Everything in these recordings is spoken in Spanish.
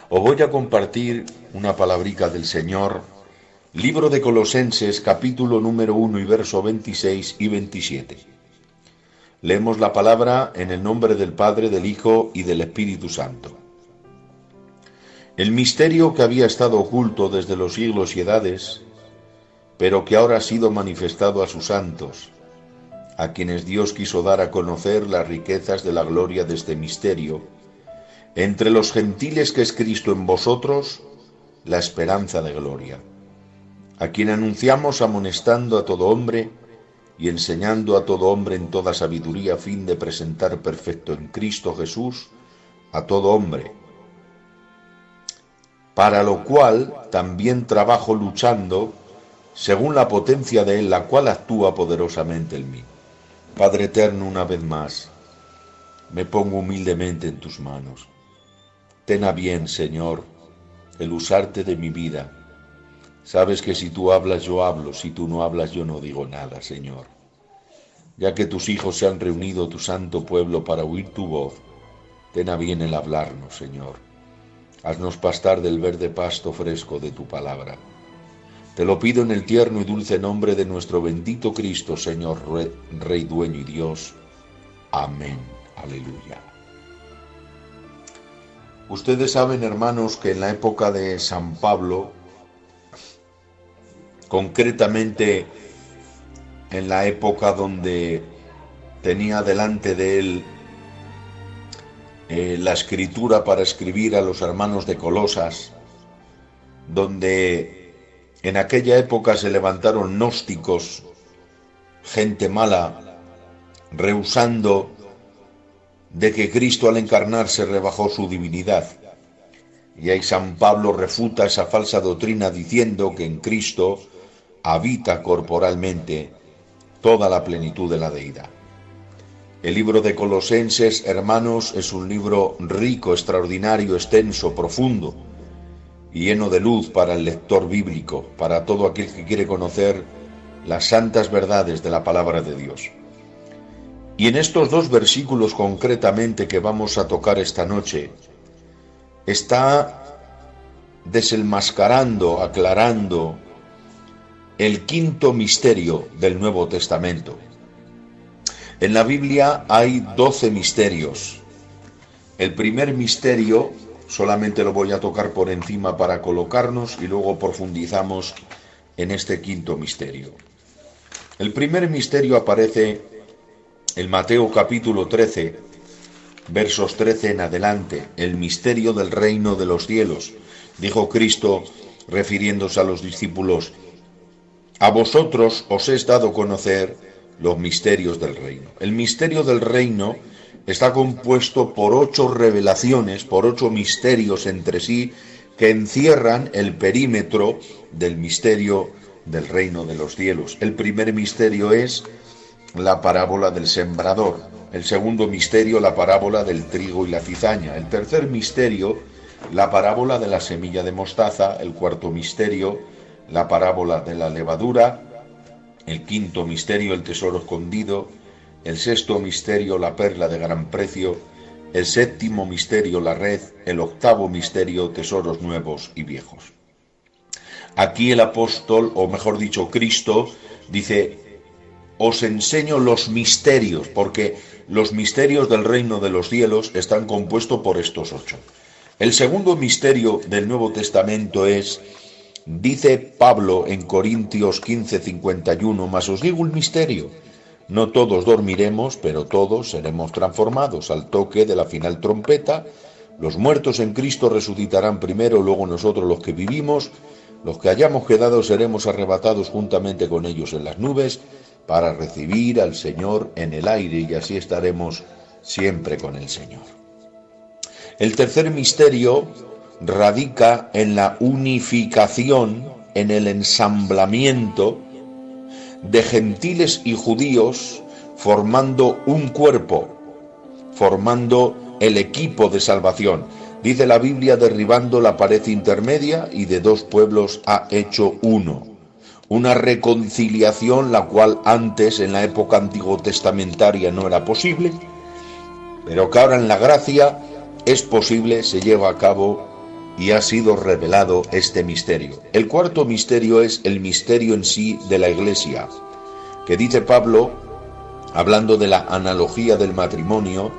Os voy a compartir una palabrica del Señor, libro de Colosenses, capítulo número 1 y verso 26 y 27. Leemos la palabra en el nombre del Padre, del Hijo y del Espíritu Santo. El misterio que había estado oculto desde los siglos y edades, pero que ahora ha sido manifestado a sus santos, a quienes Dios quiso dar a conocer las riquezas de la gloria de este misterio, entre los gentiles, que es Cristo en vosotros, la esperanza de gloria, a quien anunciamos amonestando a todo hombre y enseñando a todo hombre en toda sabiduría, a fin de presentar perfecto en Cristo Jesús a todo hombre, para lo cual también trabajo luchando según la potencia de Él, la cual actúa poderosamente en mí. Padre eterno, una vez más, me pongo humildemente en tus manos. Ten a bien, Señor, el usarte de mi vida. Sabes que si tú hablas, yo hablo; si tú no hablas, yo no digo nada, Señor. Ya que tus hijos se han reunido, tu santo pueblo, para oír tu voz, ten a bien el hablarnos, Señor. Haznos pastar del verde pasto fresco de tu palabra. Te lo pido en el tierno y dulce nombre de nuestro bendito Cristo, Señor, Rey, dueño y Dios. Amén. Aleluya. Ustedes saben, hermanos, que en la época de San Pablo, concretamente en la época donde tenía delante de él la escritura para escribir a los hermanos de Colosas, donde en aquella época se levantaron gnósticos, gente mala, rehusando de que Cristo al encarnarse rebajó su divinidad. Y ahí San Pablo refuta esa falsa doctrina diciendo que en Cristo habita corporalmente toda la plenitud de la deidad. El libro de Colosenses, hermanos, es un libro rico, extraordinario, extenso, profundo y lleno de luz para el lector bíblico, para todo aquel que quiere conocer las santas verdades de la palabra de Dios. Y en estos dos versículos concretamente que vamos a tocar esta noche, está desenmascarando, aclarando el quinto misterio del Nuevo Testamento. En la Biblia hay 12 misterios. El primer misterio solamente lo voy a tocar por encima para colocarnos y luego profundizamos en este quinto misterio. El primer misterio aparece en Mateo capítulo 13, versos 13 en adelante, el misterio del reino de los cielos. Dijo Cristo, refiriéndose a los discípulos: a vosotros os es dado conocer los misterios del reino. El misterio del reino está compuesto por 8 revelaciones, por 8 misterios entre sí, que encierran el perímetro del misterio del reino de los cielos. El primer misterio es la parábola del sembrador. El segundo misterio, la parábola del trigo y la cizaña. El tercer misterio, la parábola de la semilla de mostaza. El cuarto misterio, la parábola de la levadura. El quinto misterio, el tesoro escondido. El sexto misterio, la perla de gran precio. El séptimo misterio, la red. El octavo misterio, tesoros nuevos y viejos. Aquí el apóstol, o mejor dicho, Cristo, dice: os enseño los misterios, porque los misterios del reino de los cielos están compuestos por estos 8. El segundo misterio del Nuevo Testamento es, dice Pablo en Corintios 15:51, mas os digo un misterio: no todos dormiremos, pero todos seremos transformados al toque de la final trompeta. Los muertos en Cristo resucitarán primero, luego nosotros los que vivimos, los que hayamos quedado, seremos arrebatados juntamente con ellos en las nubes, para recibir al Señor en el aire, y así estaremos siempre con el Señor. El tercer misterio radica en la unificación, en el ensamblamiento de gentiles y judíos, formando un cuerpo, formando el equipo de salvación. Dice la Biblia, derribando la pared intermedia, y de 2 pueblos ha hecho uno. Una reconciliación la cual antes, en la época antiguo testamentaria, no era posible, pero que ahora en la gracia es posible, se lleva a cabo y ha sido revelado este misterio. El cuarto misterio es el misterio en sí de la Iglesia, que dice Pablo, hablando de la analogía del matrimonio: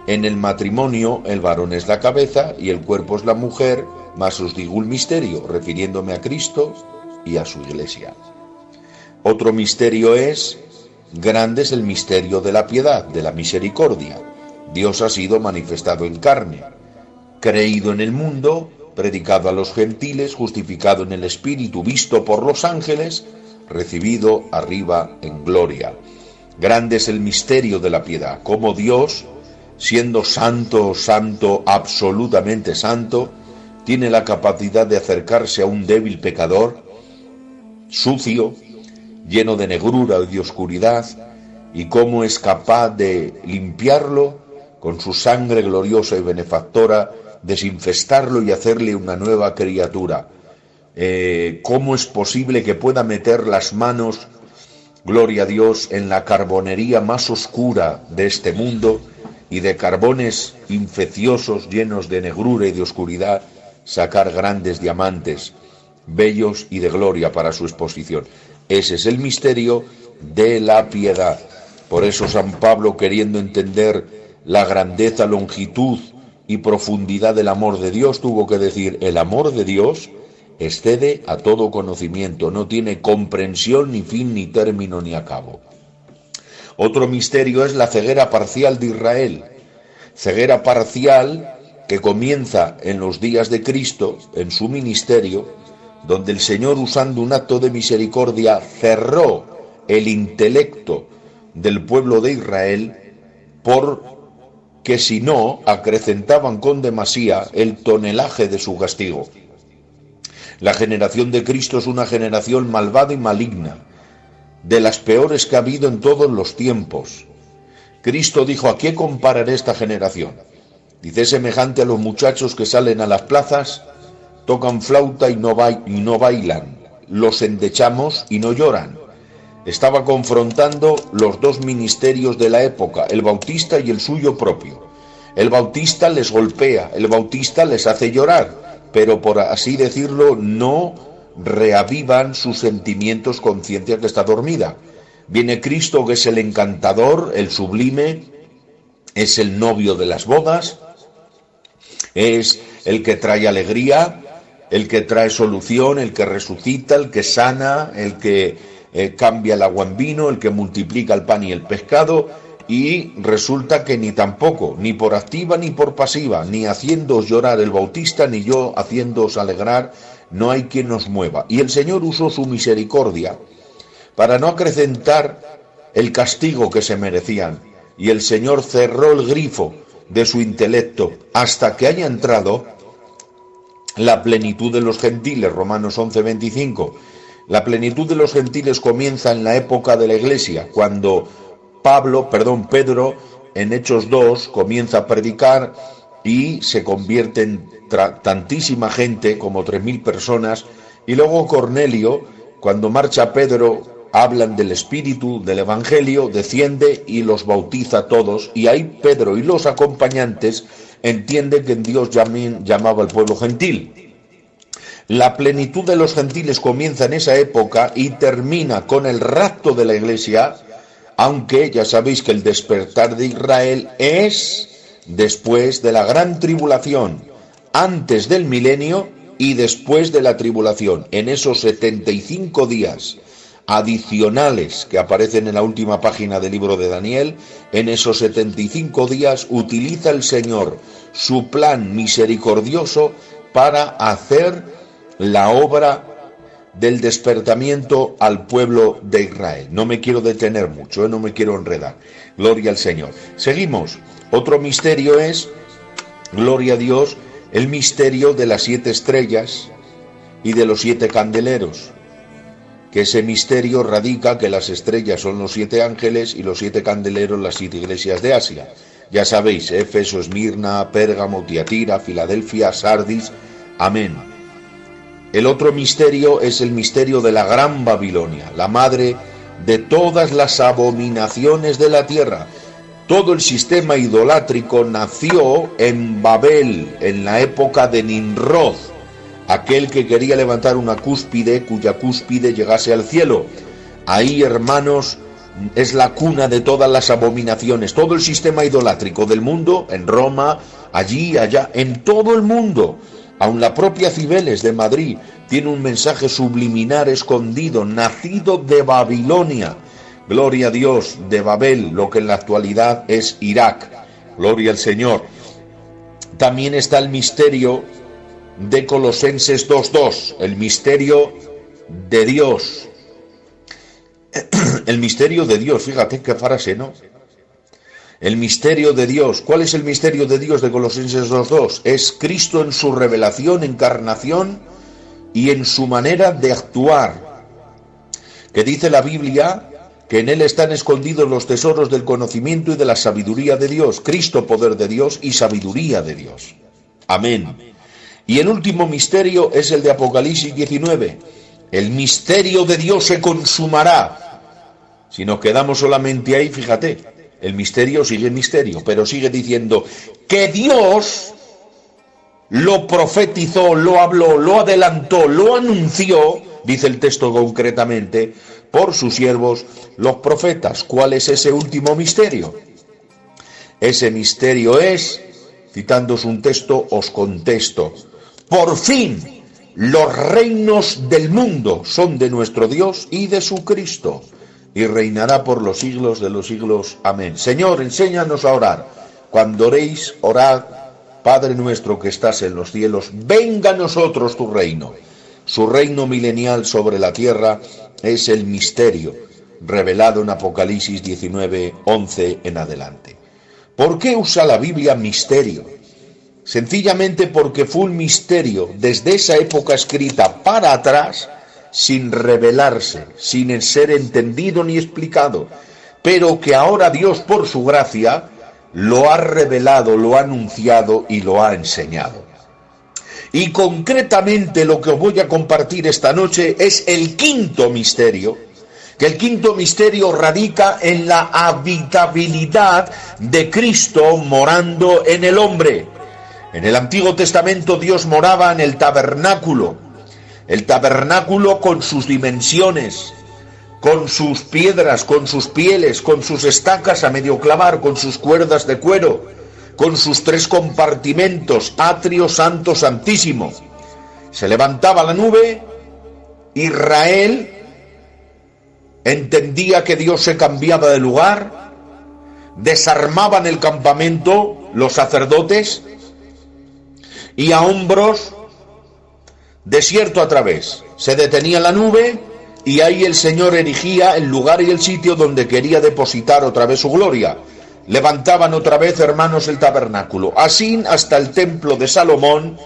en el matrimonio el varón es la cabeza y el cuerpo es la mujer, mas os digo un misterio, refiriéndome a Cristo y a su Iglesia. Otro misterio es, grande es el misterio de la piedad, de la misericordia. Dios ha sido manifestado en carne, creído en el mundo, predicado a los gentiles, justificado en el Espíritu, visto por los ángeles, recibido arriba en gloria. Grande es el misterio de la piedad, como Dios, siendo santo, santo, absolutamente santo, tiene la capacidad de acercarse a un débil pecador, sucio, lleno de negrura y de oscuridad, y cómo es capaz de limpiarlo con su sangre gloriosa y benefactora, desinfestarlo y hacerle una nueva criatura. ¿Cómo es posible que pueda meter las manos, gloria a Dios, en la carbonería más oscura de este mundo y de carbones infecciosos llenos de negrura y de oscuridad sacar grandes diamantes bellos y de gloria para su exposición? Ese es el misterio de la piedad. Por eso San Pablo, queriendo entender la grandeza, longitud y profundidad del amor de Dios, tuvo que decir: el amor de Dios excede a todo conocimiento, no tiene comprensión, ni fin, ni término, ni acabo. Otro misterio es la ceguera parcial de Israel, ceguera parcial que comienza en los días de Cristo, en su ministerio, donde el Señor, usando un acto de misericordia, cerró el intelecto del pueblo de Israel, porque si no, acrecentaban con demasía el tonelaje de su castigo. La generación de Cristo es una generación malvada y maligna, de las peores que ha habido en todos los tiempos. Cristo dijo: ¿a qué compararé esta generación? Dice: semejante a los muchachos que salen a las plazas, tocan flauta y no bailan, los endechamos y no lloran. Estaba confrontando los dos ministerios de la época, el bautista y el suyo propio. El bautista les golpea, el bautista les hace llorar, pero por así decirlo no reavivan sus sentimientos, conciencia que está dormida. Viene Cristo, que es el encantador, el sublime, es el novio de las bodas, es el que trae alegría, el que trae solución, el que resucita, el que sana, el que cambia el agua en vino, el que multiplica el pan y el pescado, y resulta que ni tampoco, ni por activa ni por pasiva, ni haciéndoos llorar el bautista, ni yo haciéndoos alegrar, no hay quien nos mueva. Y el Señor usó su misericordia para no acrecentar el castigo que se merecían, y el Señor cerró el grifo de su intelecto hasta que haya entrado la plenitud de los gentiles. Romanos 11:25. La plenitud de los gentiles comienza en la época de la Iglesia, cuando Pedro, en Hechos 2, comienza a predicar y se convierte en tantísima gente, como 3.000 personas, y luego Cornelio, cuando marcha Pedro, hablan del Espíritu, del Evangelio, desciende y los bautiza a todos, y ahí Pedro y los acompañantes entienden que en Dios llamaba al pueblo gentil. La plenitud de los gentiles comienza en esa época y termina con el rapto de la Iglesia, aunque ya sabéis que el despertar de Israel es después de la gran tribulación, antes del milenio y después de la tribulación. En esos 75 días adicionales que aparecen en la última página del libro de Daniel, en esos 75 días utiliza el Señor su plan misericordioso para hacer la obra del despertamiento al pueblo de Israel. No me quiero detener mucho, no me quiero enredar. Gloria al Señor. Seguimos. Otro misterio es, gloria a Dios, el misterio de las 7 estrellas y de los 7 candeleros. Que ese misterio radica que las estrellas son los 7 ángeles y los 7 candeleros las 7 iglesias de Asia. Ya sabéis, Éfeso, Esmirna, Pérgamo, Tiatira, Filadelfia, Sardis. Amén. El otro misterio es el misterio de la Gran Babilonia, la madre de todas las abominaciones de la tierra. Todo el sistema idolátrico nació en Babel, en la época de Nimrod, aquel que quería levantar una cúspide cuya cúspide llegase al cielo. Ahí, hermanos, es la cuna de todas las abominaciones. Todo el sistema idolátrico del mundo, en Roma, allí, allá, en todo el mundo. Aun la propia Cibeles de Madrid tiene un mensaje subliminar escondido, nacido de Babilonia. Gloria a Dios, de Babel, lo que en la actualidad es Irak. Gloria al Señor. También está el misterio de Colosenses 2:2, el misterio de Dios. El misterio de Dios, fíjate qué frase, ¿no? El misterio de Dios. ¿Cuál es el misterio de Dios de Colosenses 2:2? Es Cristo en su revelación, encarnación y en su manera de actuar. Que dice la Biblia que en él están escondidos los tesoros del conocimiento y de la sabiduría de Dios. Cristo, poder de Dios y sabiduría de Dios. Amén. Y el último misterio es el de Apocalipsis 19. El misterio de Dios se consumará. Si nos quedamos solamente ahí, fíjate, el misterio sigue misterio, pero sigue diciendo que Dios lo profetizó, lo habló, lo adelantó, lo anunció, dice el texto concretamente, por sus siervos, los profetas. ¿Cuál es ese último misterio? Ese misterio es, citándoos un texto, os contesto, por fin los reinos del mundo son de nuestro Dios y de su Cristo, y reinará por los siglos de los siglos. Amén. Señor, enséñanos a orar. Cuando oréis, orad, Padre nuestro que estás en los cielos, venga a nosotros tu reino. Su reino milenial sobre la tierra es el misterio revelado en Apocalipsis 19:11 en adelante. ¿Por qué usa la Biblia misterio? Sencillamente porque fue un misterio desde esa época escrita para atrás, sin revelarse, sin ser entendido ni explicado, pero que ahora Dios por su gracia lo ha revelado, lo ha anunciado y lo ha enseñado. Y concretamente lo que os voy a compartir esta noche es el quinto misterio, que el quinto misterio radica en la habitabilidad de Cristo morando en el hombre. En el Antiguo Testamento Dios moraba en el tabernáculo con sus dimensiones, con sus piedras, con sus pieles, con sus estacas a medio clavar, con sus cuerdas de cuero, con sus 3 compartimentos, atrio, santo, santísimo. Se levantaba la nube, Israel entendía que Dios se cambiaba de lugar, desarmaban el campamento los sacerdotes, y a hombros, desierto a través, se detenía la nube y ahí el Señor erigía el lugar y el sitio donde quería depositar otra vez su gloria. Levantaban otra vez, hermanos, el tabernáculo, así hasta el templo de Salomón,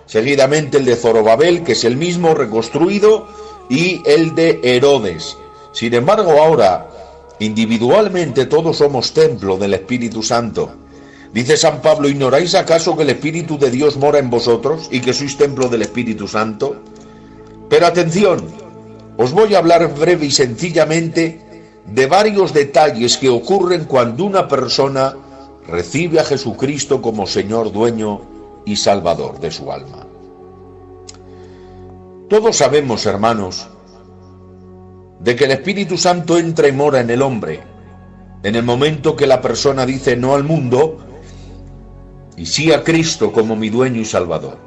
seguidamente el de Zorobabel, que es el mismo reconstruido, y el de Herodes. Sin embargo, ahora, individualmente todos somos templo del Espíritu Santo. Dice San Pablo, ¿ignoráis acaso que el Espíritu de Dios mora en vosotros y que sois templo del Espíritu Santo? Pero atención, os voy a hablar breve y sencillamente de varios detalles que ocurren cuando una persona recibe a Jesucristo como Señor, dueño y Salvador de su alma. Todos sabemos, hermanos, de que el Espíritu Santo entra y mora en el hombre en el momento que la persona dice no al mundo y sí a Cristo como mi dueño y Salvador.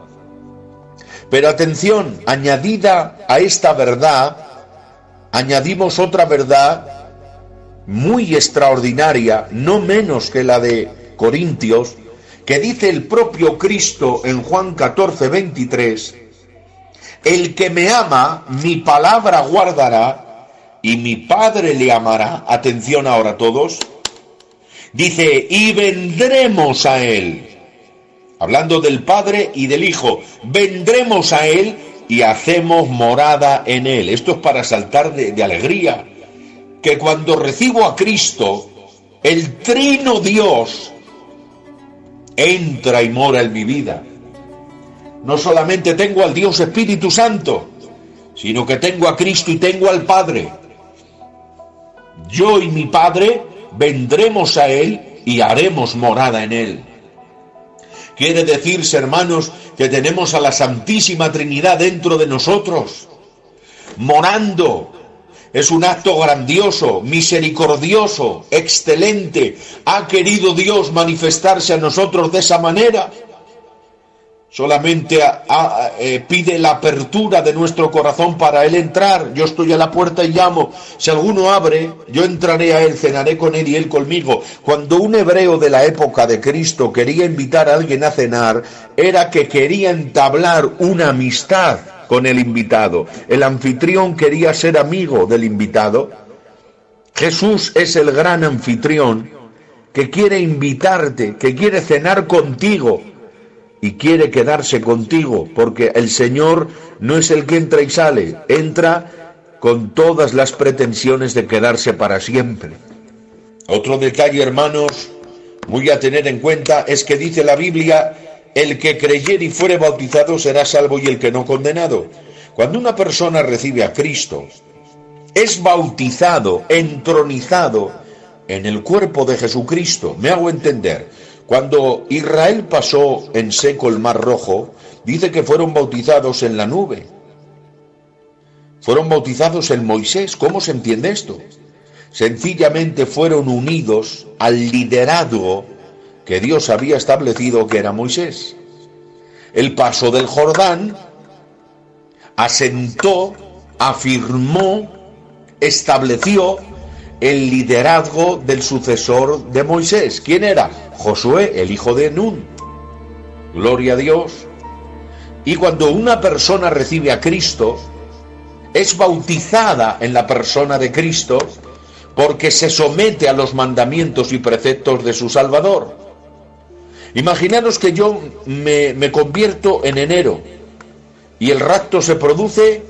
Pero atención, añadida a esta verdad, añadimos otra verdad muy extraordinaria, no menos que la de Corintios, que dice el propio Cristo en Juan 14:23, el que me ama, mi palabra guardará, y mi Padre le amará. Atención ahora todos. Dice, y vendremos a él. Hablando del Padre y del Hijo, vendremos a él y hacemos morada en él. Esto es para saltar de alegría. Que cuando recibo a Cristo, el Trino Dios entra y mora en mi vida. No solamente tengo al Dios Espíritu Santo, sino que tengo a Cristo y tengo al Padre. Yo y mi Padre vendremos a él y haremos morada en él. Quiere decirse, hermanos, que tenemos a la Santísima Trinidad dentro de nosotros, morando. Es un acto grandioso, misericordioso, excelente. ¿Ha querido Dios manifestarse a nosotros de esa manera? Solamente pide la apertura de nuestro corazón para Él entrar. Yo estoy a la puerta y llamo. Si alguno abre, yo entraré a Él, cenaré con Él y Él conmigo. Cuando un hebreo de la época de Cristo quería invitar a alguien a cenar, era que quería entablar una amistad con el invitado. El anfitrión quería ser amigo del invitado. Jesús es el gran anfitrión que quiere invitarte, que quiere cenar contigo y quiere quedarse contigo, porque el Señor no es el que entra y sale, entra con todas las pretensiones de quedarse para siempre. Otro detalle, hermanos, muy a tener en cuenta, es que dice la Biblia: el que creyere y fuere bautizado será salvo y el que no condenado. Cuando una persona recibe a Cristo, es bautizado, entronizado en el cuerpo de Jesucristo. Me hago entender. Cuando Israel pasó en seco el Mar Rojo, dice que fueron bautizados en la nube. Fueron bautizados en Moisés. ¿Cómo se entiende esto? Sencillamente fueron unidos al liderazgo que Dios había establecido, que era Moisés. El paso del Jordán asentó, afirmó, estableció el liderazgo del sucesor de Moisés. ¿Quién era? Josué, el hijo de Nun. Gloria a Dios. Y cuando una persona recibe a Cristo, es bautizada en la persona de Cristo, porque se somete a los mandamientos y preceptos de su Salvador. Imaginaros que yo me convierto en enero y el rapto se produce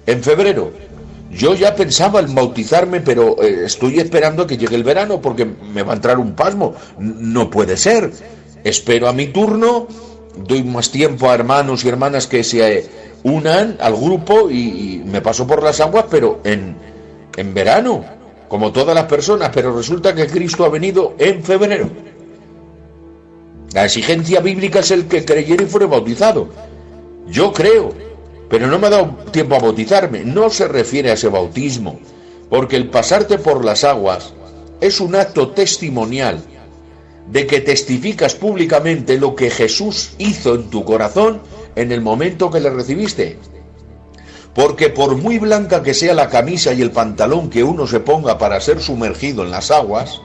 en febrero. Yo ya pensaba en bautizarme, pero estoy esperando a que llegue el verano porque me va a entrar un pasmo. No puede ser. Espero a mi turno, doy más tiempo a hermanos y hermanas que se unan al grupo y me paso por las aguas, pero en verano, como todas las personas. Pero resulta que Cristo ha venido en febrero. La exigencia bíblica es el que creyera y fuere bautizado. Yo creo, pero no me ha dado tiempo a bautizarme. No se refiere a ese bautismo, porque el pasarte por las aguas es un acto testimonial de que testificas públicamente lo que Jesús hizo en tu corazón en el momento que le recibiste. Porque por muy blanca que sea la camisa y el pantalón que uno se ponga para ser sumergido en las aguas,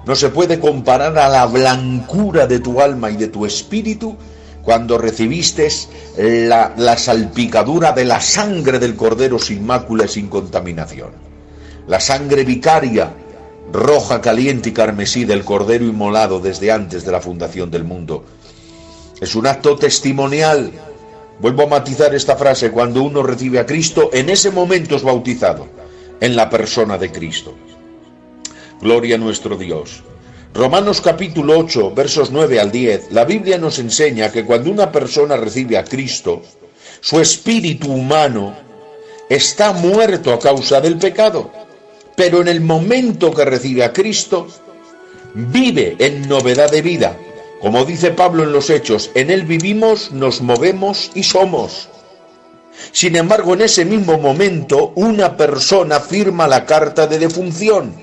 no se puede comparar a la blancura de tu alma y de tu espíritu cuando recibiste la salpicadura de la sangre del Cordero sin mácula y sin contaminación. La sangre vicaria, roja, caliente y carmesí del Cordero inmolado desde antes de la fundación del mundo. Es un acto testimonial. Vuelvo a matizar esta frase: cuando uno recibe a Cristo, en ese momento es bautizado en la persona de Cristo. Gloria a nuestro Dios. Romanos capítulo 8, versos 9 al 10, la Biblia nos enseña que cuando una persona recibe a Cristo, su espíritu humano está muerto a causa del pecado, pero en el momento que recibe a Cristo, vive en novedad de vida. Como dice Pablo en los Hechos, en Él vivimos, nos movemos y somos. Sin embargo, en ese mismo momento, una persona firma la carta de defunción.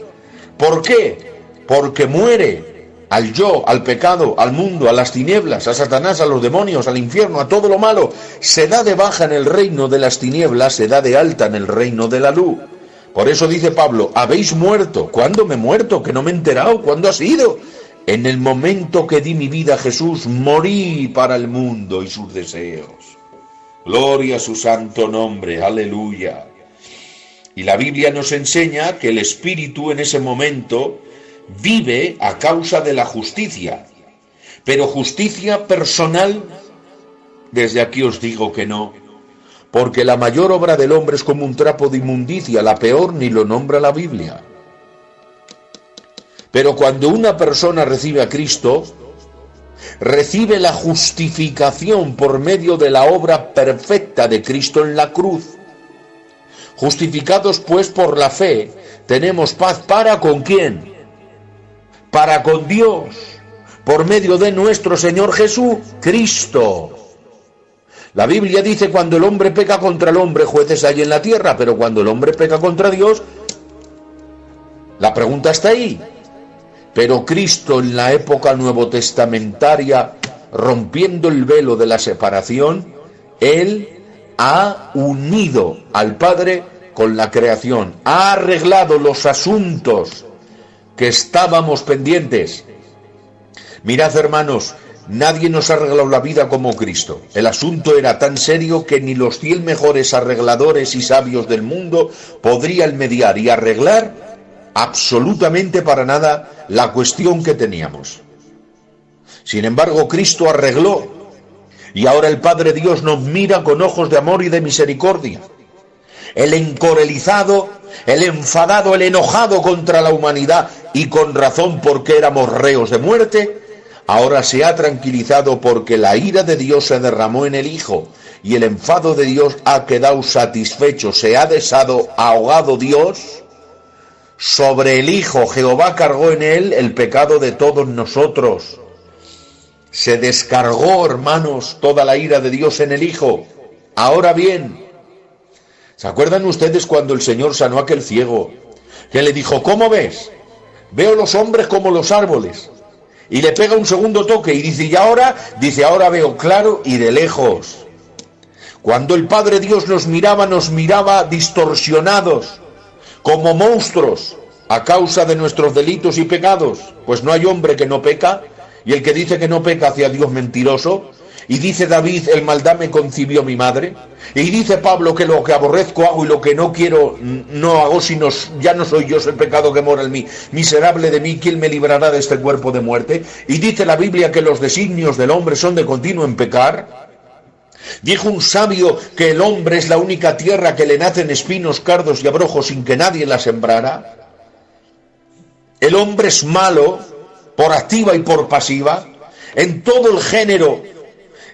¿Por qué? Porque muere al yo, al pecado, al mundo, a las tinieblas, a Satanás, a los demonios, al infierno, a todo lo malo. Se da de baja en el reino de las tinieblas, se da de alta en el reino de la luz. Por eso dice Pablo: habéis muerto. ¿Cuándo me he muerto? Que no me he enterado. ¿Cuándo ha sido? En el momento que di mi vida a Jesús, morí para el mundo y sus deseos. Gloria a su santo nombre, aleluya. Y la Biblia nos enseña que el Espíritu en ese momento vive a causa de la justicia. Pero justicia personal, desde aquí os digo que no. Porque la mayor obra del hombre es como un trapo de inmundicia, la peor ni lo nombra la Biblia. Pero cuando una persona recibe a Cristo, recibe la justificación por medio de la obra perfecta de Cristo en la cruz. Justificados pues por la fe, tenemos paz para ¿con quién? para con Dios, por medio de nuestro Señor Jesucristo. La Biblia dice: cuando el hombre peca contra el hombre, jueces hay en la tierra, pero cuando el hombre peca contra Dios, la pregunta está ahí. Pero Cristo, en la época nuevotestamentaria, rompiendo el velo de la separación, Él ha unido al Padre con la creación, ha arreglado los asuntos que estábamos pendientes. Mirad, hermanos, nadie nos ha arreglado la vida como Cristo. El asunto era tan serio que ni los 100 mejores arregladores y sabios del mundo podrían mediar y arreglar absolutamente para nada la cuestión que teníamos. Sin embargo, Cristo arregló, y ahora el Padre Dios nos mira con ojos de amor y de misericordia. El encorelizado, el enfadado, el enojado contra la humanidad, y con razón porque éramos reos de muerte, ahora se ha tranquilizado porque la ira de Dios se derramó en el Hijo, y el enfado de Dios ha quedado satisfecho. Se ha desahogado Dios sobre el Hijo. Jehová cargó en él el pecado de todos nosotros. Se descargó, hermanos, toda la ira de Dios en el Hijo. Ahora bien, ¿se acuerdan ustedes cuando el Señor sanó a aquel ciego? Que le dijo: ¿cómo ves? Veo los hombres como los árboles. Y le pega un segundo toque y dice: ¿y ahora? Dice: ahora veo claro y de lejos. Cuando el Padre Dios nos miraba distorsionados, como monstruos, a causa de nuestros delitos y pecados. Pues no hay hombre que no peca, y el que dice que no peca hace a Dios mentiroso. Y dice David: el maldad me concibió mi madre. Y dice Pablo que lo que aborrezco hago y lo que no quiero no hago, sino ya no soy yo, es el pecado que mora en mí. Miserable de mí, ¿quién me librará de este cuerpo de muerte? Y dice la Biblia que los designios del hombre son de continuo en pecar. Dijo un sabio que el hombre es la única tierra que le nacen espinos, cardos y abrojos sin que nadie la sembrara. El hombre es malo por activa y por pasiva, en todo el género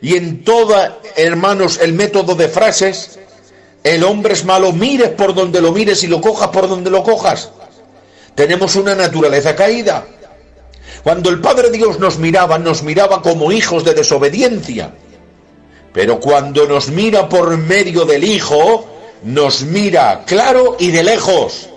y en toda, hermanos, el método de frases. El hombre es malo, mires por donde lo mires y lo cojas por donde lo cojas. Tenemos una naturaleza caída. Cuando el Padre Dios nos miraba como hijos de desobediencia. Pero cuando nos mira por medio del Hijo, nos mira claro y de lejos.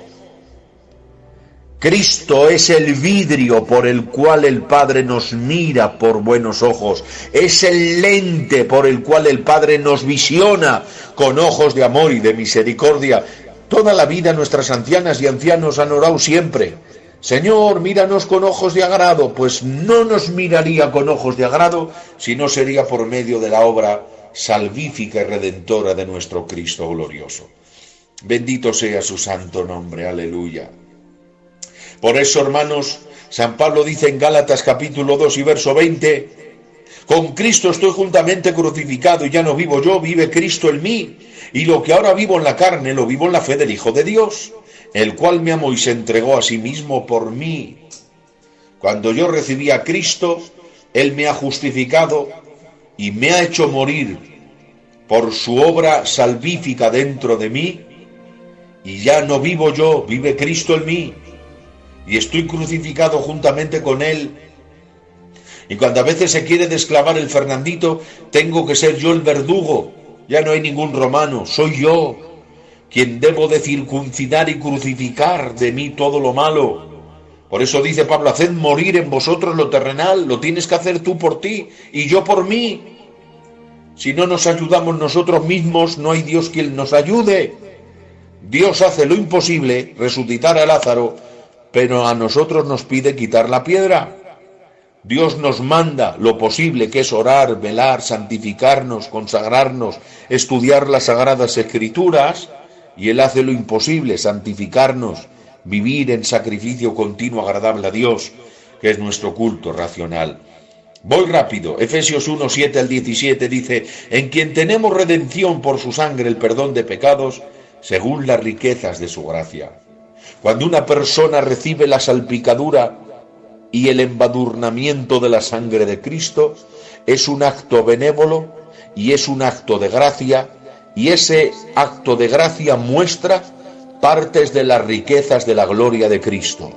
Cristo es el vidrio por el cual el Padre nos mira por buenos ojos. Es el lente por el cual el Padre nos visiona con ojos de amor y de misericordia. Toda la vida nuestras ancianas y ancianos han orado siempre: Señor, míranos con ojos de agrado. Pues no nos miraría con ojos de agrado si no sería por medio de la obra salvífica y redentora de nuestro Cristo glorioso. Bendito sea su santo nombre, aleluya. Por eso, hermanos, San Pablo dice en Gálatas capítulo 2 y verso 20: con Cristo estoy juntamente crucificado, y ya no vivo yo, vive Cristo en mí, y lo que ahora vivo en la carne, lo vivo en la fe del Hijo de Dios, el cual me amó y se entregó a sí mismo por mí. Cuando yo recibí a Cristo, Él me ha justificado y me ha hecho morir por su obra salvífica dentro de mí, y ya no vivo yo, vive Cristo en mí, y estoy crucificado juntamente con Él. Y cuando a veces se quiere desclavar el Fernandito, tengo que ser yo el verdugo. Ya no hay ningún romano, soy yo quien debo de circuncidar y crucificar de mí todo lo malo. Por eso dice Pablo: haced morir en vosotros lo terrenal. Lo tienes que hacer tú por ti y yo por mí. Si no nos ayudamos nosotros mismos, no hay Dios quien nos ayude. Dios hace lo imposible, resucitar a Lázaro, pero a nosotros nos pide quitar la piedra. Dios nos manda lo posible, que es orar, velar, santificarnos, consagrarnos, estudiar las Sagradas Escrituras, y Él hace lo imposible, santificarnos, vivir en sacrificio continuo agradable a Dios, que es nuestro culto racional. Voy rápido. Efesios 1, 7 al 17 dice: en quien tenemos redención por su sangre, el perdón de pecados, según las riquezas de su gracia. Cuando una persona recibe la salpicadura y el embadurnamiento de la sangre de Cristo, es un acto benévolo y es un acto de gracia, y ese acto de gracia muestra partes de las riquezas de la gloria de Cristo.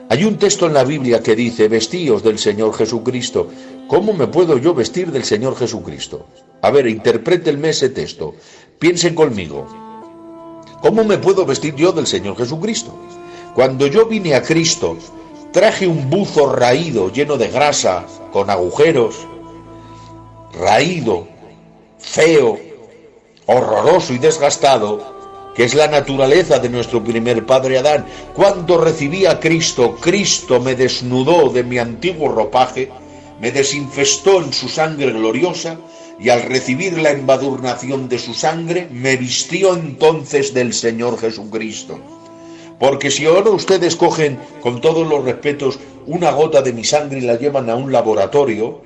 Hay un texto en la Biblia que dice, vestíos del Señor Jesucristo. ¿Cómo me puedo yo vestir del Señor Jesucristo? A ver, interprétenme ese texto. Piensen conmigo. ¿Cómo me puedo vestir yo del Señor Jesucristo? Cuando yo vine a Cristo, traje un buzo raído, lleno de grasa, con agujeros, raído, feo, horroroso y desgastado, que es la naturaleza de nuestro primer padre Adán. Cuando recibí a Cristo, Cristo me desnudó de mi antiguo ropaje, me desinfestó en su sangre gloriosa, y al recibir la embadurnación de su sangre, me vistió entonces del Señor Jesucristo. Porque si ahora ustedes cogen, con todos los respetos, una gota de mi sangre y la llevan a un laboratorio,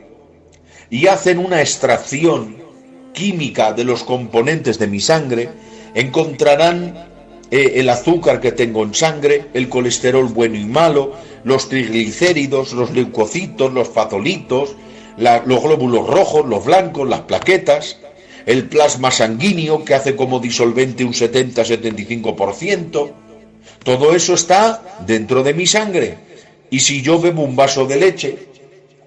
y hacen una extracción química de los componentes de mi sangre, encontrarán el azúcar que tengo en sangre, el colesterol bueno y malo, los triglicéridos, los leucocitos, los fazolitos, los glóbulos rojos, los blancos, las plaquetas, el plasma sanguíneo que hace como disolvente un 70-75%. Todo eso está dentro de mi sangre. Y si yo bebo un vaso de leche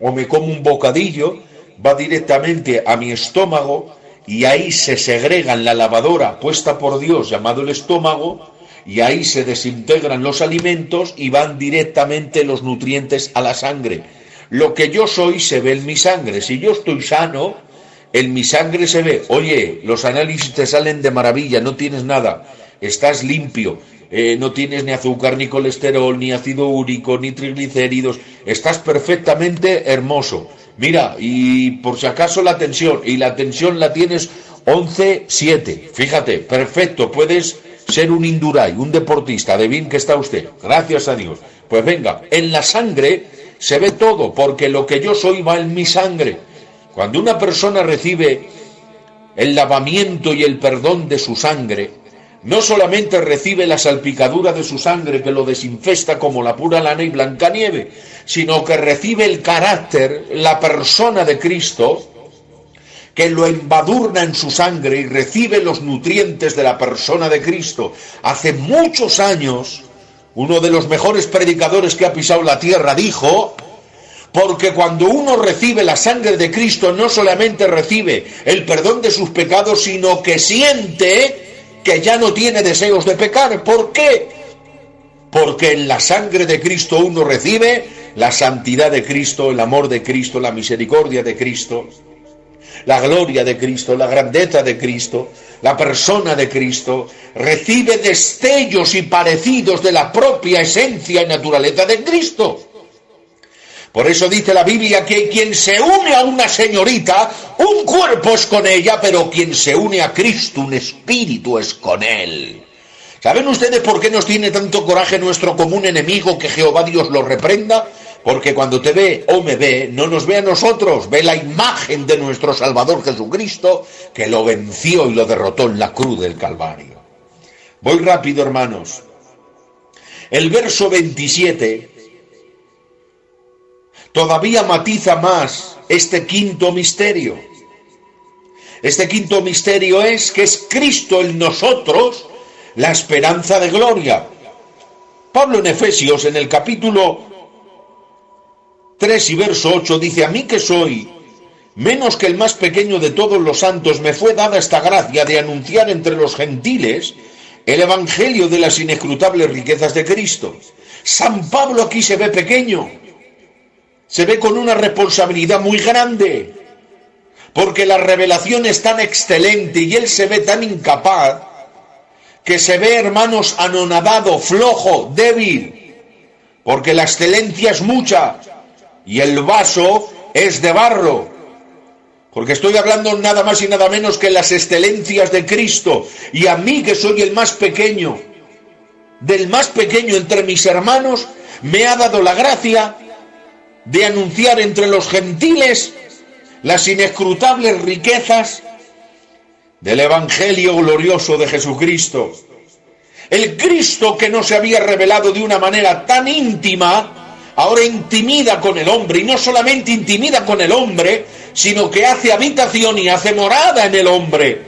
o me como un bocadillo, va directamente a mi estómago, y ahí se segrega en la lavadora puesta por Dios llamado el estómago, y ahí se desintegran los alimentos y van directamente los nutrientes a la sangre. Lo que yo soy se ve en mi sangre. Si yo estoy sano, en mi sangre se ve. Oye, los análisis te salen de maravilla, no tienes nada, estás limpio, no tienes ni azúcar, ni colesterol, ni ácido úrico, ni triglicéridos, estás perfectamente hermoso. Mira, y por si acaso la tensión la tienes 11,7. Fíjate, perfecto, puedes ser un Indurain, un deportista, de bien que está usted, gracias a Dios. Pues venga, en la sangre se ve todo, porque lo que yo soy va en mi sangre. Cuando una persona recibe el lavamiento y el perdón de su sangre, no solamente recibe la salpicadura de su sangre que lo desinfesta como la pura lana y blanca nieve, sino que recibe el carácter, la persona de Cristo, que lo embadurna en su sangre y recibe los nutrientes de la persona de Cristo. Hace muchos años, uno de los mejores predicadores que ha pisado la tierra dijo, porque cuando uno recibe la sangre de Cristo, no solamente recibe el perdón de sus pecados, sino que siente que ya no tiene deseos de pecar. ¿Por qué? Porque en la sangre de Cristo uno recibe la santidad de Cristo, el amor de Cristo, la misericordia de Cristo, la gloria de Cristo, la grandeza de Cristo, la persona de Cristo. Recibe destellos y parecidos de la propia esencia y naturaleza de Cristo. Por eso dice la Biblia que quien se une a una señorita, un cuerpo es con ella, pero quien se une a Cristo, un espíritu es con él. ¿Saben ustedes por qué nos tiene tanto coraje nuestro común enemigo, que Jehová Dios lo reprenda? Porque cuando te ve o me ve, no nos ve a nosotros, ve la imagen de nuestro Salvador Jesucristo, que lo venció y lo derrotó en la cruz del Calvario. Voy rápido, hermanos. El verso 27... todavía matiza más este quinto misterio. Este quinto misterio es que es Cristo en nosotros la esperanza de gloria. Pablo en Efesios, en el capítulo 3 y verso 8, dice: a mí que soy menos que el más pequeño de todos los santos, me fue dada esta gracia de anunciar entre los gentiles el evangelio de las inescrutables riquezas de Cristo. San Pablo aquí se ve pequeño, se ve con una responsabilidad muy grande, porque la revelación es tan excelente y él se ve tan incapaz, que se ve, hermanos, anonadado, flojo, débil, porque la excelencia es mucha y el vaso es de barro. Porque estoy hablando nada más y nada menos que las excelencias de Cristo, y a mí, que soy el más pequeño, del más pequeño entre mis hermanos, me ha dado la gracia de anunciar entre los gentiles las inescrutables riquezas del evangelio glorioso de Jesucristo. El Cristo que no se había revelado de una manera tan íntima, ahora intimida con el hombre, y no solamente intimida con el hombre, sino que hace habitación y hace morada en el hombre.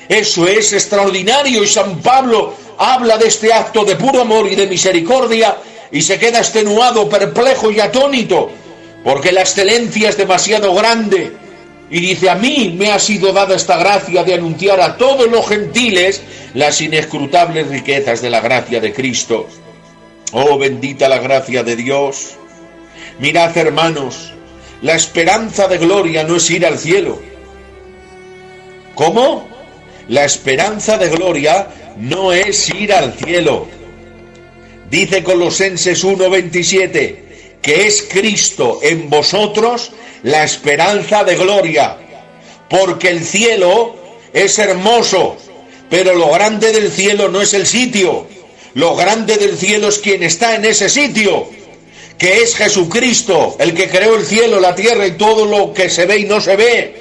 Eso es extraordinario, y San Pablo habla de este acto de puro amor y de misericordia, y se queda extenuado, perplejo y atónito, porque la excelencia es demasiado grande. Y dice: a mí me ha sido dada esta gracia de anunciar a todos los gentiles las inescrutables riquezas de la gracia de Cristo. Oh, bendita la gracia de Dios. Mirad, hermanos, la esperanza de gloria no es ir al cielo. ¿Cómo? La esperanza de gloria no es ir al cielo. Dice Colosenses 1:27, que es Cristo en vosotros la esperanza de gloria, porque el cielo es hermoso, pero lo grande del cielo no es el sitio, lo grande del cielo es quien está en ese sitio, que es Jesucristo, el que creó el cielo, la tierra y todo lo que se ve y no se ve.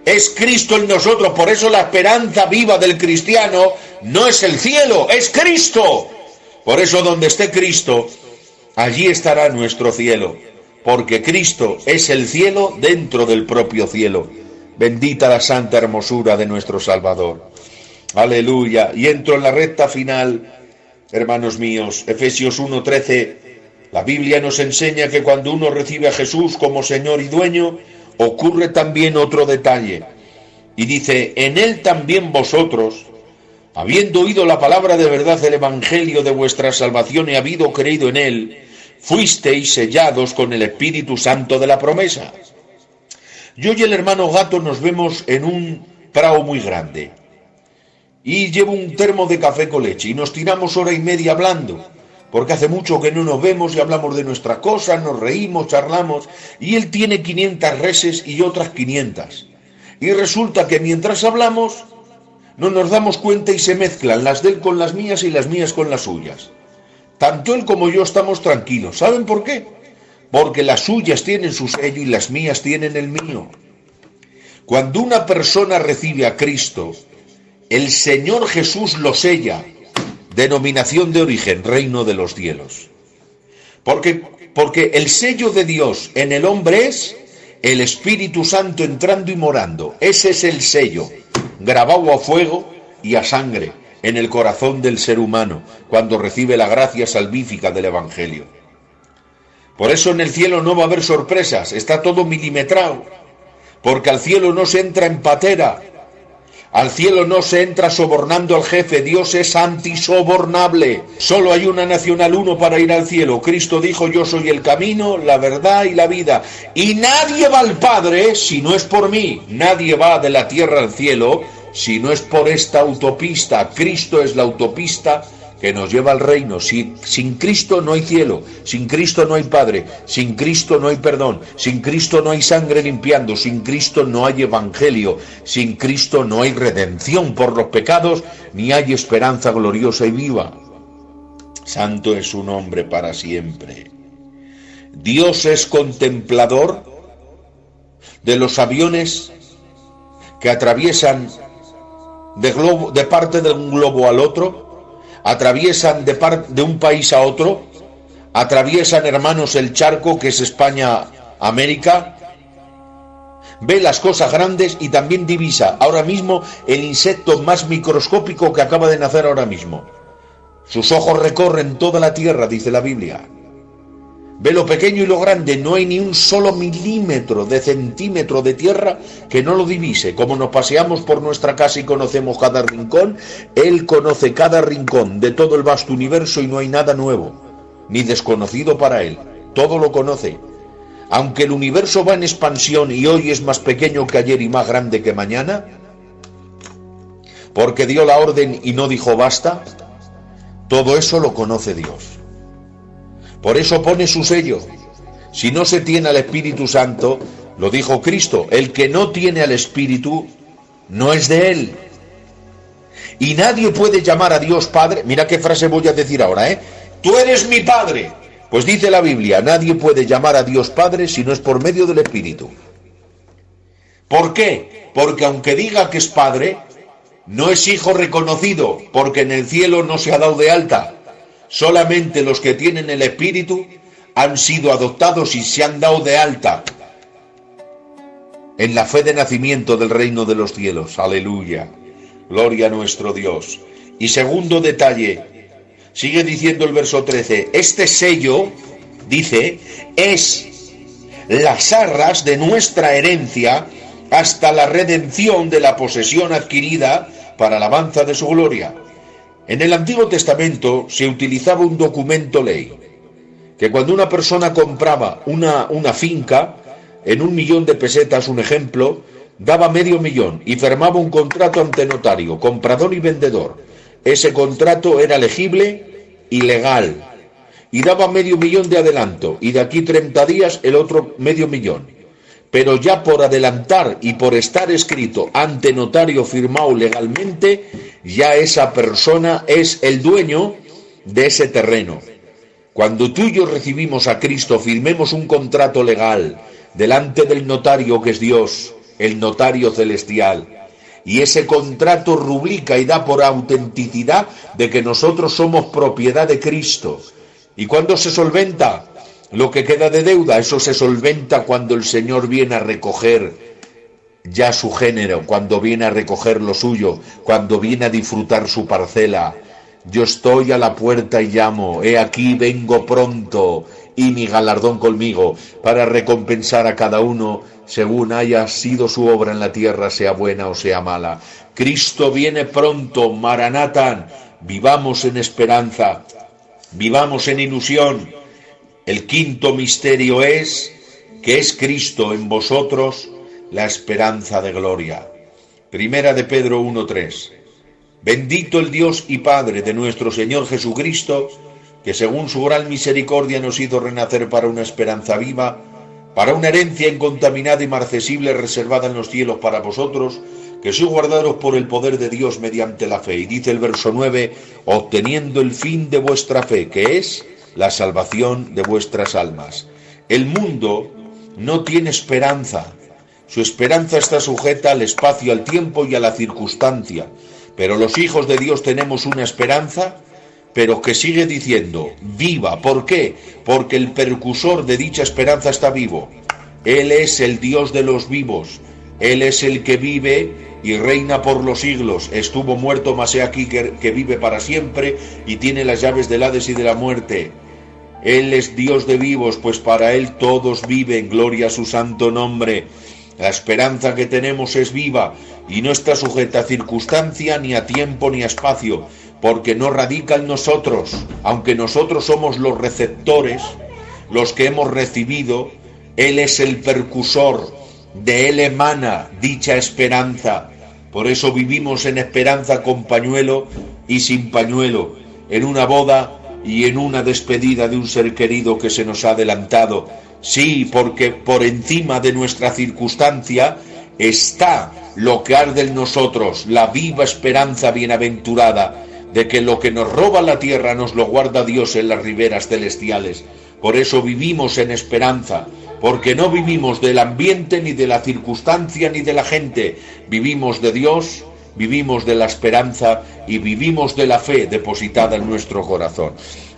Es Cristo en nosotros. Por eso la esperanza viva del cristiano no es el cielo, es Cristo. Por eso donde esté Cristo, allí estará nuestro cielo, porque Cristo es el cielo dentro del propio cielo. Bendita la santa hermosura de nuestro Salvador. Aleluya. Y entro en la recta final, hermanos míos. Efesios 1:13. La Biblia nos enseña que cuando uno recibe a Jesús como Señor y Dueño, ocurre también otro detalle. Y dice: en Él también vosotros, habiendo oído la palabra de verdad del Evangelio de vuestra salvación y habido creído en Él, fuisteis sellados con el Espíritu Santo de la promesa. Yo y el hermano Gato nos vemos en un prado muy grande. Y llevo un termo de café con leche y nos tiramos hora y media hablando, porque hace mucho que no nos vemos y hablamos de nuestras cosas, nos reímos, charlamos, y él tiene 500 reses y otras 500. Y resulta que mientras hablamos, no nos damos cuenta y se mezclan las de él con las mías y las mías con las suyas. Tanto él como yo estamos tranquilos. ¿Saben por qué? Porque las suyas tienen su sello y las mías tienen el mío. Cuando una persona recibe a Cristo, el Señor Jesús lo sella. Denominación de origen, reino de los cielos. Porque el sello de Dios en el hombre es el Espíritu Santo entrando y morando. Ese es el sello, grabado a fuego y a sangre en el corazón del ser humano, cuando recibe la gracia salvífica del Evangelio. Por eso en el cielo no va a haber sorpresas, está todo milimetrado, porque al cielo no se entra en patera. Al cielo no se entra sobornando al jefe, Dios es antisobornable. Solo hay una nacional uno para ir al cielo. Cristo dijo: yo soy el camino, la verdad y la vida. Y nadie va al Padre si no es por mí. Nadie va de la tierra al cielo si no es por esta autopista. Cristo es la autopista que nos lleva al reino. Sin Cristo no hay cielo, sin Cristo no hay Padre, sin Cristo no hay perdón, sin Cristo no hay sangre limpiando, sin Cristo no hay evangelio, sin Cristo no hay redención por los pecados, ni hay esperanza gloriosa y viva. Santo es su nombre para siempre. Dios es contemplador de los aviones que atraviesan de parte de un globo al otro, atraviesan de un país a otro, atraviesan, hermanos, el charco que es España-América, ve las cosas grandes y también divisa ahora mismo el insecto más microscópico que acaba de nacer ahora mismo. Sus ojos recorren toda la tierra, dice la Biblia. Ve lo pequeño y lo grande, no hay ni un solo milímetro de centímetro de tierra que no lo divise. Como nos paseamos por nuestra casa y conocemos cada rincón, Él conoce cada rincón de todo el vasto universo y no hay nada nuevo, ni desconocido para Él. Todo lo conoce. Aunque el universo va en expansión y hoy es más pequeño que ayer y más grande que mañana, porque dio la orden y no dijo basta, todo eso lo conoce Dios. Por eso pone su sello. Si no se tiene al Espíritu Santo, lo dijo Cristo, el que no tiene al Espíritu no es de Él. Y nadie puede llamar a Dios Padre. Mira qué frase voy a decir ahora, Tú eres mi Padre. Pues dice la Biblia, nadie puede llamar a Dios Padre si no es por medio del Espíritu. ¿Por qué? Porque aunque diga que es Padre, no es hijo reconocido, porque en el cielo no se ha dado de alta. Solamente los que tienen el Espíritu han sido adoptados y se han dado de alta en la fe de nacimiento del reino de los cielos. Aleluya. Gloria a nuestro Dios. Y segundo detalle, Sigue diciendo el verso 13, este sello, dice, es las arras de nuestra herencia hasta la redención de la posesión adquirida para alabanza de su gloria. En el Antiguo Testamento se utilizaba un documento ley, que cuando una persona compraba una finca, en 1.000.000 de pesetas, un ejemplo, daba $500.000 y firmaba un contrato ante notario, comprador y vendedor. Ese contrato era legible y legal, y daba $500.000 de adelanto, y de aquí 30 días el otro $500.000. Pero ya por adelantar y por estar escrito ante notario firmado legalmente, ya esa persona es el dueño de ese terreno. Cuando tú y yo recibimos a Cristo, firmemos un contrato legal delante del notario que es Dios, el notario celestial. Y ese contrato rubrica y da por autenticidad de que nosotros somos propiedad de Cristo. ¿Y cuándo se solventa lo que queda de deuda? Eso se solventa cuando el Señor viene a recoger ya su género, cuando viene a recoger lo suyo, cuando viene a disfrutar su parcela. Yo estoy a la puerta y llamo, he aquí vengo pronto, y mi galardón conmigo, para recompensar a cada uno según haya sido su obra en la tierra, sea buena o sea mala. Cristo viene pronto, Maranatán, vivamos en esperanza, vivamos en ilusión. El quinto misterio es que es Cristo en vosotros la esperanza de gloria. Primera de Pedro 1:3. Bendito el Dios y Padre de nuestro Señor Jesucristo, que según su gran misericordia nos hizo renacer para una esperanza viva, para una herencia incontaminada y marcesible reservada en los cielos para vosotros, que sois guardados por el poder de Dios mediante la fe. Y dice el verso 9, obteniendo el fin de vuestra fe, que es la salvación de vuestras almas. El mundo no tiene esperanza. Su esperanza está sujeta al espacio, al tiempo y a la circunstancia. Pero los hijos de Dios tenemos una esperanza, pero que sigue diciendo, viva. ¿Por qué? Porque el precursor de dicha esperanza está vivo. Él es el Dios de los vivos. Él es el que vive y reina por los siglos. Estuvo muerto, mas he aquí que vive para siempre y tiene las llaves del Hades y de la muerte. Él es Dios de vivos, pues para Él todos viven, gloria a su santo nombre. La esperanza que tenemos es viva y no está sujeta a circunstancia, ni a tiempo, ni a espacio, porque no radica en nosotros, aunque nosotros somos los receptores, los que hemos recibido. Él es el precursor, de Él emana dicha esperanza. Por eso vivimos en esperanza con pañuelo y sin pañuelo, en una boda y en una despedida de un ser querido que se nos ha adelantado. Sí, porque por encima de nuestra circunstancia está lo que arde en nosotros, la viva esperanza bienaventurada de que lo que nos roba la tierra nos lo guarda Dios en las riberas celestiales. Por eso vivimos en esperanza, porque no vivimos del ambiente, ni de la circunstancia, ni de la gente. Vivimos de Dios, vivimos de la esperanza y vivimos de la fe depositada en nuestro corazón.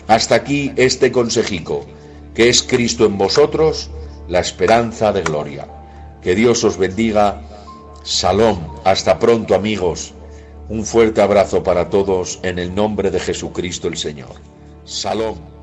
Hasta aquí este consejico, que es Cristo en vosotros, la esperanza de gloria. Que Dios os bendiga. Shalom. Hasta pronto, amigos. Un fuerte abrazo para todos en el nombre de Jesucristo el Señor. Shalom.